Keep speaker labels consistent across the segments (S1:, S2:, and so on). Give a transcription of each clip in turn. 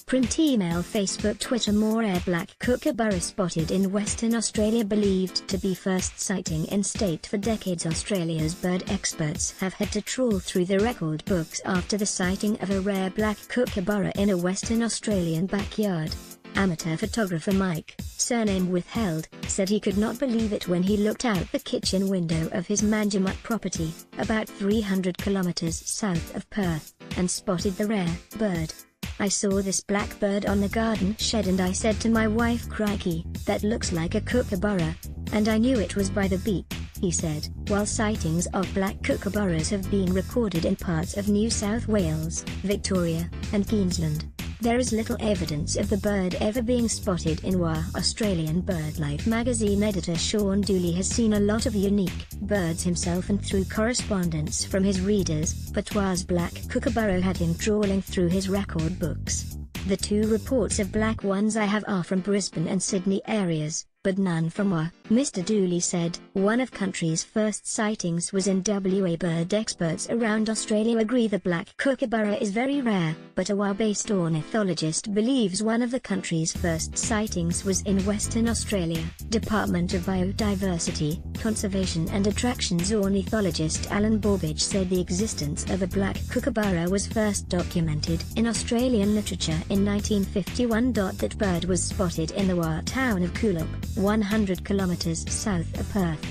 S1: print, email, Facebook, Twitter. More rare black kookaburra spotted in Western Australia, believed to be first sighting in state for decades. Australia's bird experts have had to trawl through the record books after the sighting of a rare black kookaburra in a Western Australian backyard. Amateur photographer Mike, surname withheld, said he could not believe it when he looked out the kitchen window of his Manjimup property, about 300 kilometers south of Perth, and spotted the rare bird. "I saw this black bird on the garden shed and I said to my wife, crikey, that looks like a kookaburra, and I knew it was by the beak," he said. While sightings of black kookaburras have been recorded in parts of New South Wales, Victoria, and Queensland, there is little evidence of the bird ever being spotted in WA. Australian BirdLife magazine editor Sean Dooley has seen a lot of unique birds himself, and through correspondence from his readers, Patois black kookaburra had him trawling through his record books. "The two reports of black ones I have are from Brisbane and Sydney areas, but none from WA," Mr. Dooley said. One of country's first sightings was in WA. Bird experts around Australia agree the black kookaburra is very rare, but a WA-based ornithologist believes one of the country's first sightings was in Western Australia. Department of Biodiversity, Conservation and Attractions ornithologist Alan Borbidge said the existence of a black kookaburra was first documented in Australian literature in 1951. That bird was spotted in the WA town of Coolab, 100 kilometers south of Perth.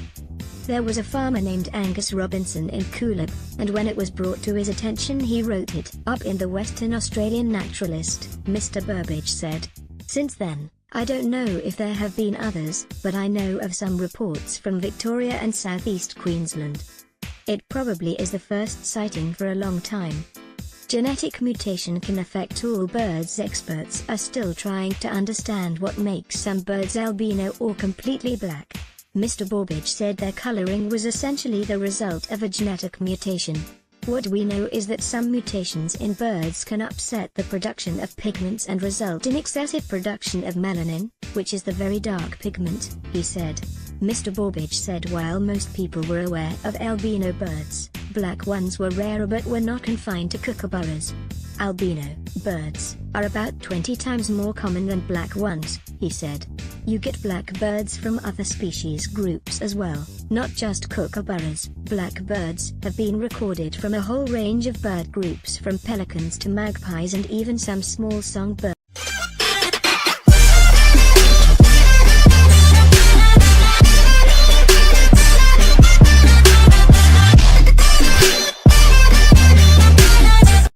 S1: There was a farmer named Angus Robinson in Coolab, and when it was brought to his attention he wrote it up in the Western Australian Naturalist, Mr. Burbidge said. "Since then, I don't know if there have been others, but I know of some reports from Victoria and southeast Queensland. It probably is the first sighting for a long time." Genetic mutation can affect all birds. Experts are still trying to understand what makes some birds albino or completely black. Mr. Borbidge said their coloring was essentially the result of a genetic mutation. "What we know is that some mutations in birds can upset the production of pigments and result in excessive production of melanin, which is the very dark pigment," he said. Mr. Borbidge said while most people were aware of albino birds, black ones were rarer but were not confined to kookaburras. "Albino birds are about 20 times more common than black ones," he said. "You get black birds from other species groups as well, not just kookaburras." Black birds have been recorded from a whole range of bird groups, from pelicans to magpies and even some small songbirds.